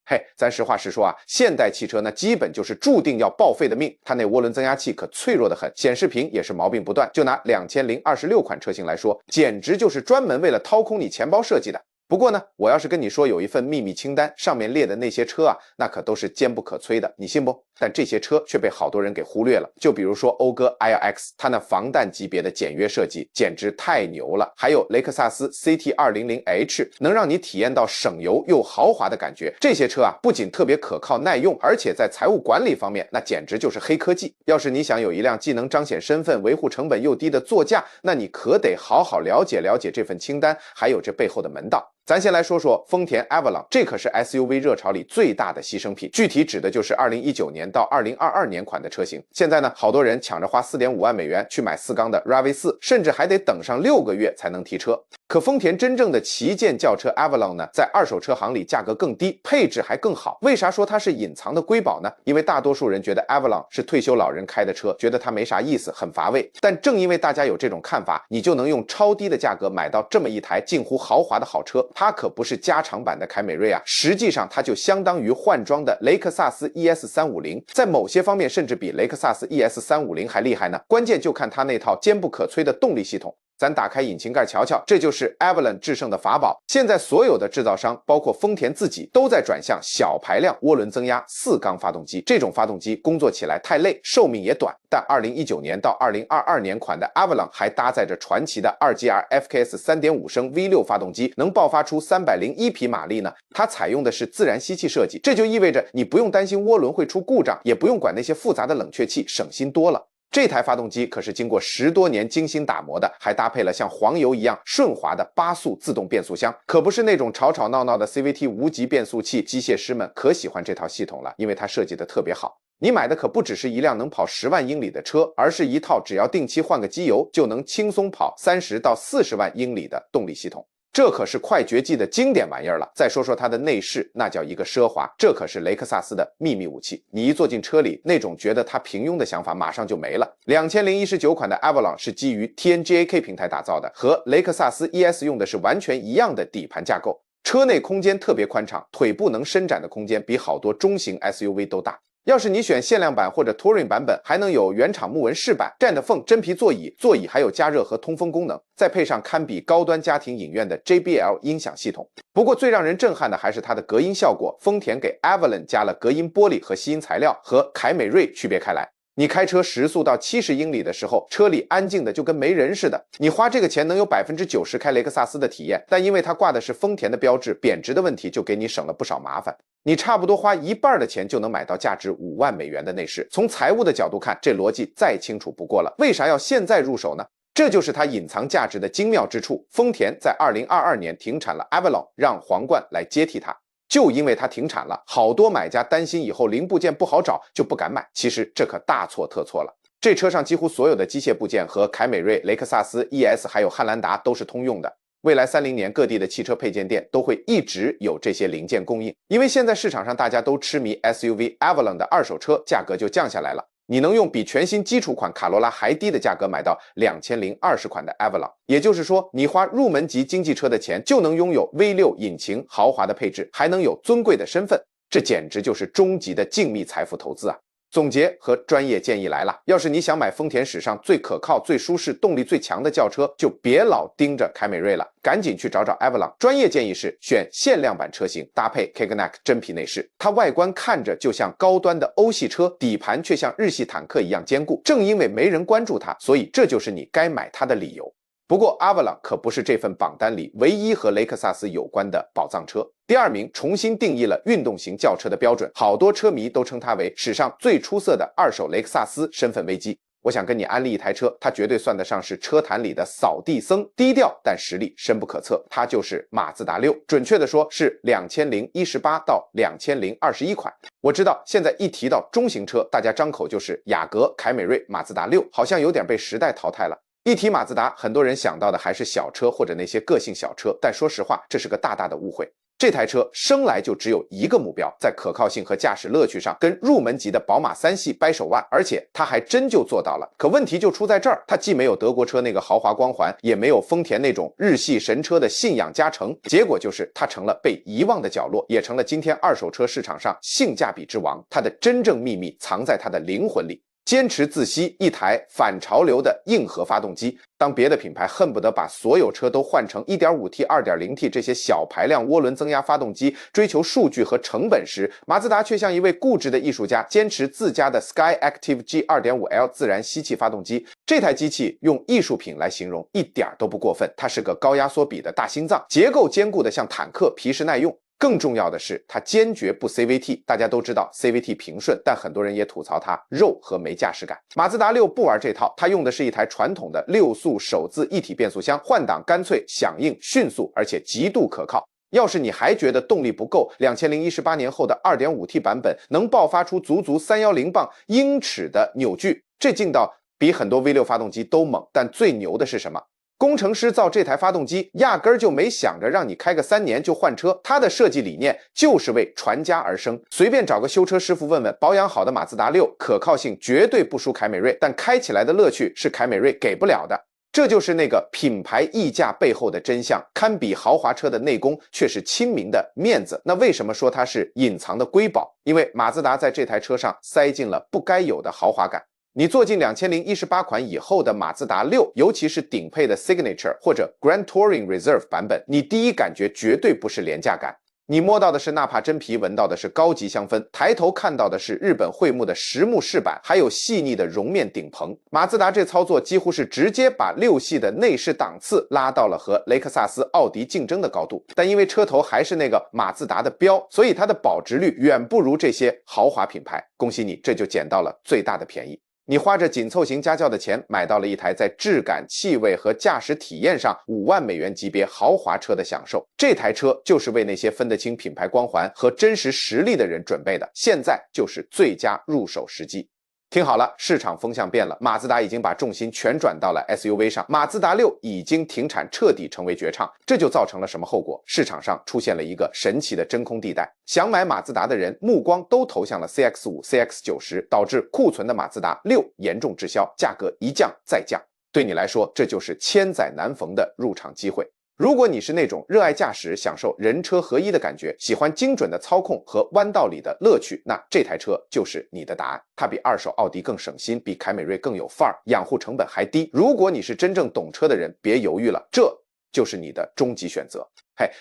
嘿，咱实话实说啊，现代汽车呢，基本就是注定要报废的命。它那涡轮增压器可脆弱得很，显示屏也是毛病不断。就拿2026款车型来说，简直就是专门为了掏空你钱包设计的。不过呢，我要是跟你说有一份秘密清单，上面列的那些车啊，那可都是坚不可摧的，你信不？但这些车却被好多人给忽略了。就比如说讴歌 IRX， 它那防弹级别的简约设计简直太牛了。还有雷克萨斯 CT200H， 能让你体验到省油又豪华的感觉。这些车啊，不仅特别可靠耐用，而且在财务管理方面，那简直就是黑科技。要是你想有一辆既能彰显身份、维护成本又低的座驾，那你可得好好了解了解这份清单，还有这背后的门道。咱先来说说丰田 Avalon， 这可是 SUV 热潮里最大的牺牲品，具体指的就是2019年到2022年款的车型。现在呢，好多人抢着花 4.5万美元去买4缸的 RAV4， 甚至还得等上6个月才能提车。可丰田真正的旗舰轿车 Avalon 呢，在二手车行里价格更低，配置还更好。为啥说它是隐藏的瑰宝呢？因为大多数人觉得 Avalon 是退休老人开的车，觉得它没啥意思，很乏味。但正因为大家有这种看法，你就能用超低的价格买到这么一台近乎豪华的好车。它可不是加长版的凯美瑞啊，实际上它就相当于换装的雷克萨斯 ES350， 在某些方面甚至比雷克萨斯 ES350 还厉害呢。关键就看它那套坚不可摧的动力系统。咱打开引擎盖瞧瞧，这就是 Avalon 制胜的法宝。现在所有的制造商，包括丰田自己，都在转向小排量涡轮增压4缸发动机。这种发动机工作起来太累，寿命也短。但2019年到2022年款的 Avalon 还搭载着传奇的 2GR FKS 3.5 升 V6 发动机，能爆发出301匹马力呢。它采用的是自然吸气设计，这就意味着你不用担心涡轮会出故障，也不用管那些复杂的冷却器，省心多了。这台发动机可是经过10多年精心打磨的，还搭配了像黄油一样顺滑的8速自动变速箱，可不是那种吵吵闹闹的 CVT 无级变速器。机械师们可喜欢这套系统了，因为它设计的特别好。你买的可不只是一辆能跑10万英里的车，而是一套只要定期换个机油就能轻松跑30到40万英里的动力系统。这可是快绝技的经典玩意儿了。再说说它的内饰，那叫一个奢华，这可是雷克萨斯的秘密武器。你一坐进车里，那种觉得它平庸的想法马上就没了。2019款的 Avalon 是基于 TNGA-K 平台打造的，和雷克萨斯 ES 用的是完全一样的底盘架构。车内空间特别宽敞，腿部能伸展的空间比好多中型 SUV 都大。要是你选限量版或者 Touring 版本，还能有原厂木纹饰板、占的缝真皮座椅，座椅还有加热和通风功能，再配上堪比高端家庭影院的 JBL 音响系统。不过最让人震撼的还是它的隔音效果，丰田给 Avalon 加了隔音玻璃和吸音材料，和凯美瑞区别开来。你开车时速到70英里的时候，车里安静的就跟没人似的。你花这个钱能有 90% 开雷克萨斯的体验，但因为它挂的是丰田的标志，贬值的问题就给你省了不少麻烦。你差不多花一半的钱就能买到价值5万美元的内饰。从财务的角度看，这逻辑再清楚不过了。为啥要现在入手呢？这就是它隐藏价值的精妙之处。丰田在2022年停产了 Avalon， 让皇冠来接替它。就因为它停产了，好多买家担心以后零部件不好找，就不敢买。其实这可大错特错了。这车上几乎所有的机械部件和凯美瑞、雷克萨斯、ES 还有汉兰达都是通用的。未来30年各地的汽车配件店都会一直有这些零件供应，因为现在市场上大家都痴迷 SUV Avalon 的二手车，价格就降下来了。你能用比全新基础款卡罗拉还低的价格买到2020款的 Avalon， 也就是说你花入门级经济车的钱就能拥有 V6 引擎豪华的配置，还能有尊贵的身份，这简直就是终极的静谧财富投资啊。总结和专业建议来了，要是你想买丰田史上最可靠、最舒适、动力最强的轿车，就别老盯着凯美瑞了，赶紧去找找 Avalon。专业建议是选限量版车型，搭配 Kaganac 真皮内饰，它外观看着就像高端的欧系车，底盘却像日系坦克一样坚固。正因为没人关注它，所以这就是你该买它的理由。不过 Avalon 可不是这份榜单里唯一和雷克萨斯有关的宝藏车。第二名重新定义了运动型轿车的标准，好多车迷都称它为史上最出色的二手雷克萨斯身份危机。我想跟你安利一台车，它绝对算得上是车坛里的扫地僧，低调但实力深不可测。它就是马自达6，准确的说是2018到2021款。我知道现在一提到中型车，大家张口就是雅阁、凯美瑞、马自达6，好像有点被时代淘汰了。一提马自达，很多人想到的还是小车或者那些个性小车，但说实话，这是个大大的误会。这台车生来就只有一个目标，在可靠性和驾驶乐趣上跟入门级的宝马3系掰手腕，而且它还真就做到了。可问题就出在这儿，它既没有德国车那个豪华光环，也没有丰田那种日系神车的信仰加成，结果就是它成了被遗忘的角落，也成了今天二手车市场上性价比之王。它的真正秘密藏在它的灵魂里。坚持自吸，一台反潮流的硬核发动机。当别的品牌恨不得把所有车都换成 1.5T、2.0T 这些小排量涡轮增压发动机，追求数据和成本时，马自达却像一位固执的艺术家，坚持自家的 Skyactiv G 2.5L 自然吸气发动机。这台机器用艺术品来形容一点都不过分，它是个高压缩比的大心脏，结构坚固的像坦克，皮实耐用。更重要的是，它坚决不 CVT。大家都知道 CVT 平顺，但很多人也吐槽它肉和没驾驶感。马自达6不玩这套，它用的是一台传统的6速手自一体变速箱，换挡干脆、响应、迅速，而且极度可靠。要是你还觉得动力不够，2018年后的 2.5T 版本能爆发出足足310磅英尺的扭矩，这劲道比很多 V6 发动机都猛。但最牛的是什么？工程师造这台发动机压根儿就没想着让你开个3年就换车，它的设计理念就是为传家而生。随便找个修车师傅问问，保养好的马自达6可靠性绝对不输凯美瑞，但开起来的乐趣是凯美瑞给不了的。这就是那个品牌溢价背后的真相，堪比豪华车的内功却是亲民的面子。那为什么说它是隐藏的瑰宝？因为马自达在这台车上塞进了不该有的豪华感。你坐进2018款以后的马自达6，尤其是顶配的 Signature 或者 Grand Touring Reserve 版本，你第一感觉绝对不是廉价感。你摸到的是纳帕真皮，闻到的是高级香氛，抬头看到的是日本桧木的实木饰板，还有细腻的绒面顶棚。马自达这操作几乎是直接把6系的内饰档次拉到了和雷克萨斯、奥迪竞争的高度。但因为车头还是那个马自达的标，所以它的保值率远不如这些豪华品牌。恭喜你，这就捡到了最大的便宜。你花着紧凑型家轿的钱买到了一台在质感、气味和驾驶体验上5万美元级别豪华车的享受。这台车就是为那些分得清品牌光环和真实实力的人准备的，现在就是最佳入手时机。听好了，市场风向变了，马自达已经把重心全转到了 SUV 上，马自达6已经停产，彻底成为绝唱。这就造成了什么后果？市场上出现了一个神奇的真空地带，想买马自达的人目光都投向了 CX-5、CX-90，导致库存的马自达6严重滞销，价格一降再降。对你来说，这就是千载难逢的入场机会。如果你是那种热爱驾驶、享受人车合一的感觉，喜欢精准的操控和弯道里的乐趣，那这台车就是你的答案。它比二手奥迪更省心，比凯美瑞更有范儿，养护成本还低。如果你是真正懂车的人，别犹豫了，这就是你的终极选择。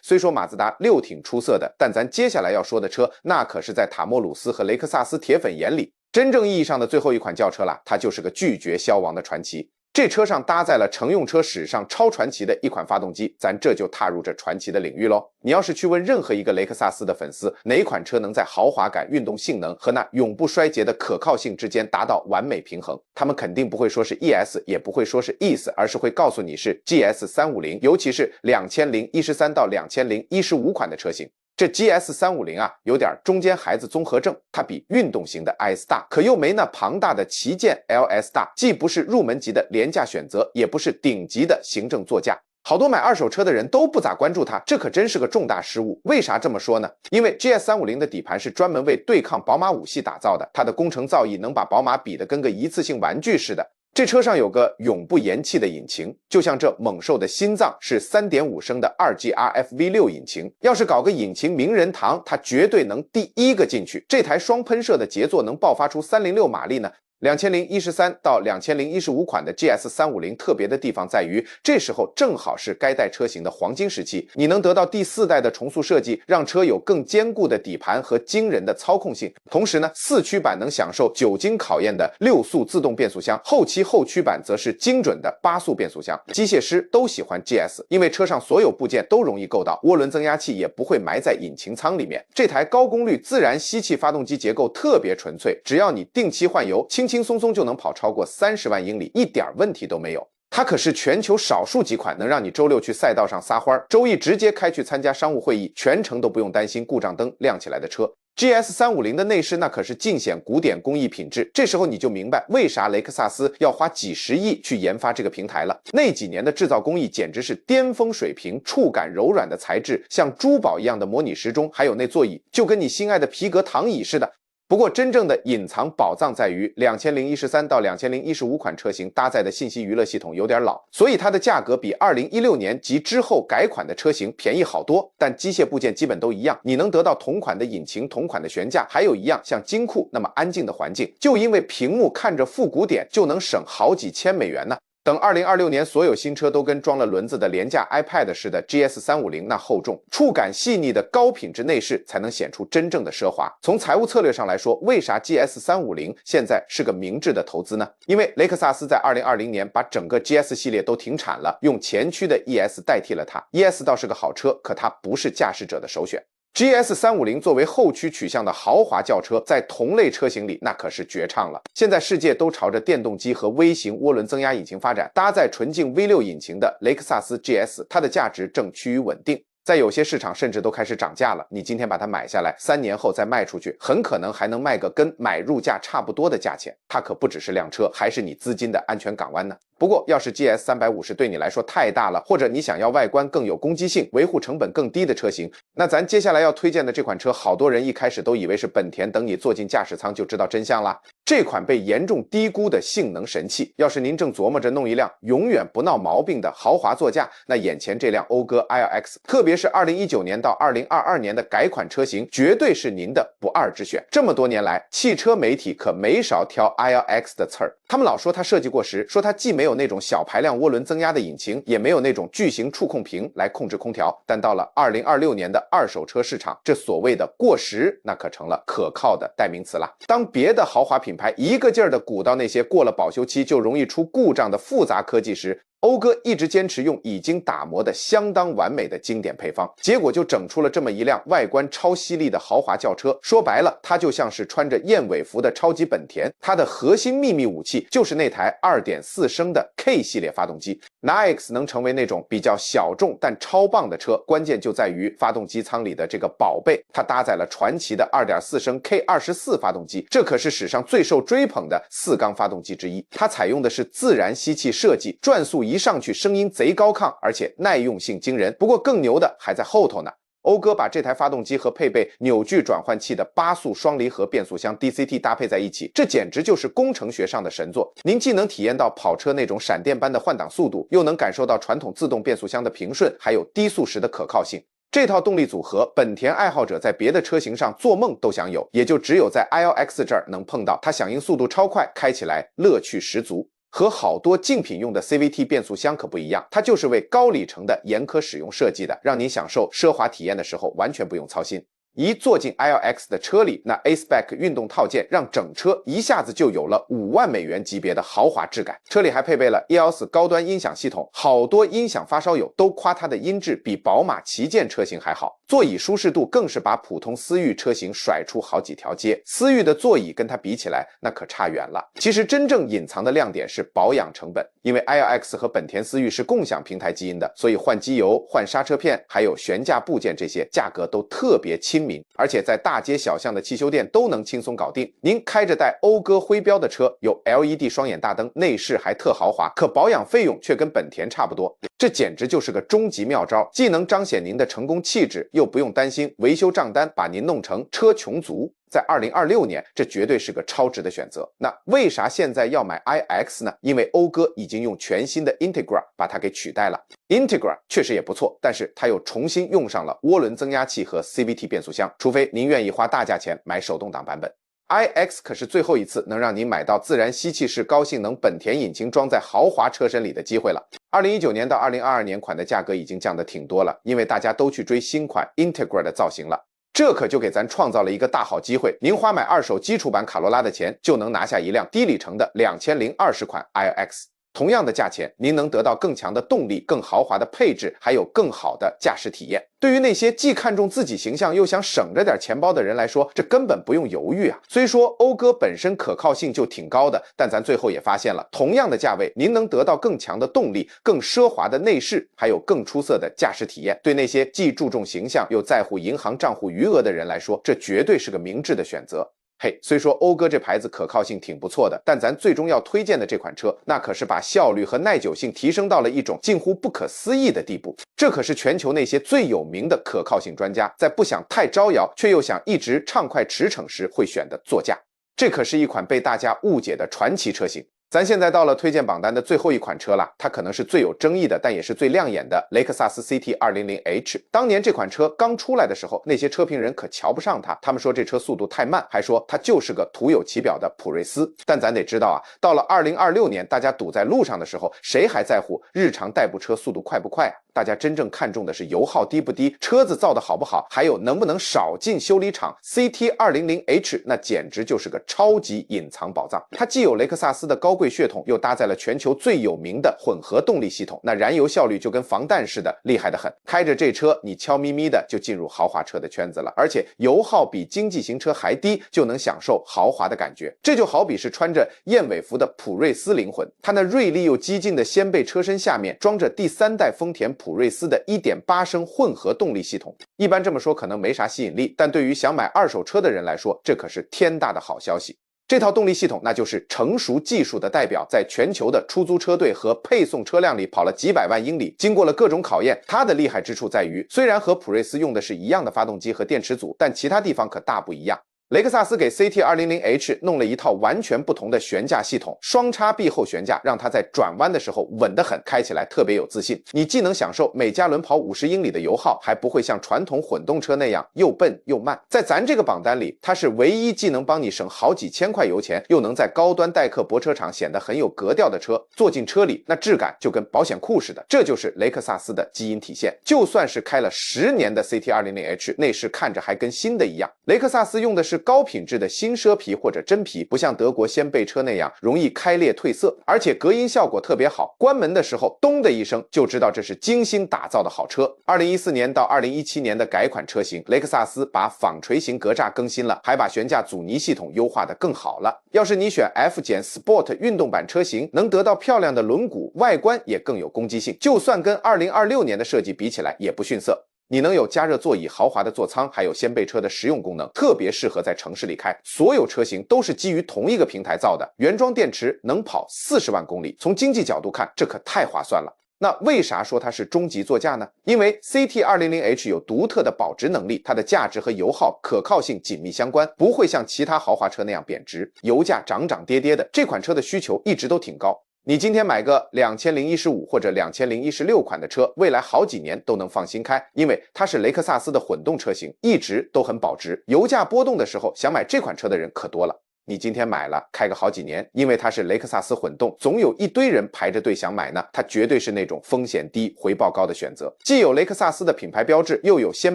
虽说马自达6挺出色的，但咱接下来要说的车，那可是在塔莫鲁斯和雷克萨斯铁粉眼里真正意义上的最后一款轿车了，它就是个拒绝消亡的传奇。这车上搭载了乘用车史上超传奇的一款发动机，咱这就踏入这传奇的领域咯。你要是去问任何一个雷克萨斯的粉丝，哪款车能在豪华感、运动性能和那永不衰竭的可靠性之间达到完美平衡，他们肯定不会说是 ES， 也不会说是 ES， 而是会告诉你是 GS350， 尤其是2013到2015款的车型。这 GS350 啊，有点中间孩子综合症，它比运动型的 IS 大，可又没那庞大的旗舰 LS 大，既不是入门级的廉价选择，也不是顶级的行政座驾。好多买二手车的人都不咋关注它，这可真是个重大失误。为啥这么说呢？因为 GS350 的底盘是专门为对抗宝马5系打造的，它的工程造诣能把宝马比得跟个一次性玩具似的。这车上有个永不言弃的引擎，就像这猛兽的心脏是 3.5 升的 2GRF V6 引擎，要是搞个引擎名人堂，它绝对能第一个进去。这台双喷射的杰作能爆发出306马力呢。2013到2015款的 GS350 特别的地方在于，这时候正好是该代车型的黄金时期，你能得到第4代的重塑设计，让车有更坚固的底盘和惊人的操控性。同时呢，4驱版能享受久经考验的6速自动变速箱，后期后驱版则是精准的8速变速箱。机械师都喜欢 GS， 因为车上所有部件都容易够到，涡轮增压器也不会埋在引擎舱里面。这台高功率自然吸气发动机结构特别纯粹，只要你定期换油，轻轻松松就能跑超过30万英里，一点问题都没有。它可是全球少数几款能让你周6去赛道上撒欢，周一直接开去参加商务会议，全程都不用担心故障灯亮起来的车。GS350的内饰那可是尽显古典工艺品质，这时候你就明白为啥雷克萨斯要花几十亿去研发这个平台了。那几年的制造工艺简直是巅峰水平，触感柔软的材质，像珠宝一样的模拟时钟，还有那座椅就跟你心爱的皮革躺椅似的。不过真正的隐藏宝藏在于2013到2015款车型搭载的信息娱乐系统有点老，所以它的价格比2016年及之后改款的车型便宜好多，但机械部件基本都一样，你能得到同款的引擎、同款的悬架，还有一样像金库那么安静的环境。就因为屏幕看着复古点就能省好几千美元呢。等2026年所有新车都跟装了轮子的廉价 iPad 似的 GS350 那厚重、触感细腻的高品质内饰才能显出真正的奢华。从财务策略上来说，为啥 GS350 现在是个明智的投资呢？因为雷克萨斯在2020年把整个 GS 系列都停产了，用前驱的 ES 代替了它。ES 倒是个好车，可它不是驾驶者的首选。GS350 作为后驱取向的豪华轿车，在同类车型里那可是绝唱了。现在世界都朝着电动机和微型涡轮增压引擎发展，搭载纯净 V6 引擎的雷克萨斯 GS， 它的价值正趋于稳定。在有些市场甚至都开始涨价了，你今天把它买下来，3年后再卖出去，很可能还能卖个跟买入价差不多的价钱。它可不只是辆车，还是你资金的安全港湾呢。不过要是 GS350 对你来说太大了，或者你想要外观更有攻击性、维护成本更低的车型，那咱接下来要推荐的这款车，好多人一开始都以为是本田，等你坐进驾驶舱就知道真相啦。这款被严重低估的性能神器，要是您正琢磨着弄一辆永远不闹毛病的豪华座驾，那眼前这辆讴歌 ILX， 特别是2019年到2022年的改款车型，绝对是您的不二之选。这么多年来，汽车媒体可没少挑 ILX 的刺儿，他们老说它设计过时，说它既没有那种小排量涡轮增压的引擎，也没有那种巨型触控屏来控制空调。但到了2026年的二手车市场，这所谓的过时，那可成了可靠的代名词了。当别的豪华品牌一个劲儿的鼓捣那些过了保修期就容易出故障的复杂科技时，讴歌一直坚持用已经打磨的相当完美的经典配方，结果就整出了这么一辆外观超犀利的豪华轿车。说白了，它就像是穿着燕尾服的超级本田，它的核心秘密武器就是那台 2.4 升的 K 系列发动机。NAX 能成为那种比较小众但超棒的车，关键就在于发动机舱里的这个宝贝，它搭载了传奇的 2.4 升 K24 发动机，这可是史上最受追捧的4缸发动机之一。它采用的是自然吸气设计，转速一上去声音贼高亢，而且耐用性惊人。不过更牛的还在后头呢。讴歌把这台发动机和配备扭矩转换器的8速双离合变速箱 DCT 搭配在一起，这简直就是工程学上的神作。您既能体验到跑车那种闪电般的换挡速度，又能感受到传统自动变速箱的平顺，还有低速时的可靠性。这套动力组合，本田爱好者在别的车型上做梦都想有，也就只有在 ILX 这儿能碰到。它响应速度超快，开起来乐趣十足。和好多竞品用的 CVT 变速箱可不一样，它就是为高里程的严苛使用设计的，让你享受奢华体验的时候完全不用操心。一坐进 ILX 的车里，那 A-Spec 运动套件让整车一下子就有了5万美元级别的豪华质感。车里还配备了 EOS 高端音响系统，好多音响发烧友都夸它的音质比宝马旗舰车型还好。座椅舒适度更是把普通思域车型甩出好几条街，思域的座椅跟它比起来那可差远了。其实真正隐藏的亮点是保养成本，因为 ILX 和本田思域是共享平台基因的，所以换机油、换刹车片还有悬架部件这些价格都特别亲民，而且在大街小巷的汽修店都能轻松搞定。您开着带讴歌徽标的车，有 LED 双眼大灯，内饰还特豪华，可保养费用却跟本田差不多，这简直就是个终极妙招，既能彰显您的成功气质，又不用担心维修账单把您弄成车穷族。在2026年，这绝对是个超值的选择。那为啥现在要买 iX 呢？因为讴歌已经用全新的 Integra 把它给取代了。Integra 确实也不错，但是它又重新用上了涡轮增压器和 CVT 变速箱，除非您愿意花大价钱买手动挡版本。iX 可是最后一次能让您买到自然吸气式高性能本田引擎装在豪华车身里的机会了。2019年到2022年款的价格已经降得挺多了，因为大家都去追新款 Integra 的造型了。这可就给咱创造了一个大好机会，您花买二手基础版卡罗拉的钱，就能拿下一辆低里程的2020款 iX。同样的价钱，您能得到更强的动力、更豪华的配置，还有更好的驾驶体验。对于那些既看重自己形象又想省着点钱包的人来说，这根本不用犹豫啊！虽说讴歌本身可靠性就挺高的，但咱最后也发现了，同样的价位，您能得到更强的动力、更奢华的内饰，还有更出色的驾驶体验。对那些既注重形象又在乎银行账户余额的人来说，这绝对是个明智的选择。嘿，虽说讴歌这牌子可靠性挺不错的，但咱最终要推荐的这款车，那可是把效率和耐久性提升到了一种近乎不可思议的地步。这可是全球那些最有名的可靠性专家在不想太招摇却又想一直畅快驰骋时会选的座驾。这可是一款被大家误解的传奇车型。咱现在到了推荐榜单的最后一款车了，它可能是最有争议的，但也是最亮眼的雷克萨斯 CT 200H。当年这款车刚出来的时候，那些车评人可瞧不上它，他们说这车速度太慢，还说它就是个徒有其表的普锐斯。但咱得知道啊，到了2026年，大家堵在路上的时候，谁还在乎日常代步车速度快不快啊？大家真正看重的是油耗低不低，车子造的好不好，还有能不能少进修理厂。CT 200H 那简直就是个超级隐藏宝藏，它既有雷克萨斯的高贵血统，又搭载了全球最有名的混合动力系统，那燃油效率就跟防弹似的，厉害得很。开着这车，你悄咪咪的就进入豪华车的圈子了，而且油耗比经济型车还低，就能享受豪华的感觉。这就好比是穿着燕尾服的普锐斯灵魂，它那锐利又激进的掀背车身下面装着第3代丰田普锐斯的 1.8 升混合动力系统。一般这么说可能没啥吸引力，但对于想买二手车的人来说，这可是天大的好消息。这套动力系统那就是成熟技术的代表，在全球的出租车队和配送车辆里跑了几百万英里，经过了各种考验。它的厉害之处在于，虽然和普锐斯用的是一样的发动机和电池组，但其他地方可大不一样。雷克萨斯给 CT 200H 弄了一套完全不同的悬架系统，双叉臂后悬架让它在转弯的时候稳得很，开起来特别有自信。你既能享受每加仑跑50英里的油耗，还不会像传统混动车那样又笨又慢。在咱这个榜单里，它是唯一既能帮你省好几千块油钱，又能在高端代客泊车场显得很有格调的车。坐进车里，那质感就跟保险库似的，这就是雷克萨斯的基因体现。就算是开了10年的 CT 200H， 内饰看着还跟新的一样。雷克萨斯用的是高品质的新奢皮或者真皮，不像德国掀背车那样容易开裂褪色，而且隔音效果特别好，关门的时候咚的一声就知道这是精心打造的好车。2014年到2017年的改款车型，雷克萨斯把纺锤形格栅更新了，还把悬架阻尼系统优化得更好了。要是你选 F-Sport 运动版车型，能得到漂亮的轮毂，外观也更有攻击性，就算跟2026年的设计比起来也不逊色。你能有加热座椅、豪华的座舱，还有掀背车的实用功能，特别适合在城市里开。所有车型都是基于同一个平台造的，原装电池能跑40万公里。从经济角度看，这可太划算了。那为啥说它是终极座驾呢？因为 CT 200H 有独特的保值能力，它的价值和油耗可靠性紧密相关，不会像其他豪华车那样贬值。油价涨涨跌跌的，这款车的需求一直都挺高。你今天买个2015或者2016款的车，未来好几年都能放心开，因为它是雷克萨斯的混动车型，一直都很保值。油价波动的时候，想买这款车的人可多了。你今天买了，开个好几年，因为它是雷克萨斯混动，总有一堆人排着队想买呢。它绝对是那种风险低、回报高的选择，既有雷克萨斯的品牌标志，又有掀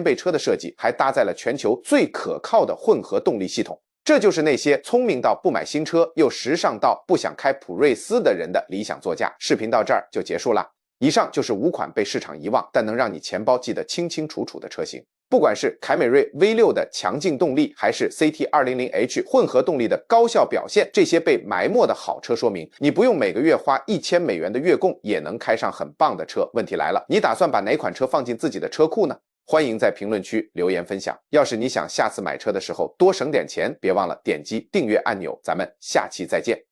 背车的设计，还搭载了全球最可靠的混合动力系统。这就是那些聪明到不买新车，又时尚到不想开普锐斯的人的理想座驾。视频到这儿就结束了。以上就是5款被市场遗忘，但能让你钱包记得清清楚楚的车型。不管是凯美瑞 V6 的强劲动力，还是 CT 200H 混合动力的高效表现，这些被埋没的好车说明，你不用每个月花1000美元的月供，也能开上很棒的车。问题来了，你打算把哪款车放进自己的车库呢？欢迎在评论区留言分享。要是你想下次买车的时候多省点钱，别忘了点击订阅按钮。咱们下期再见。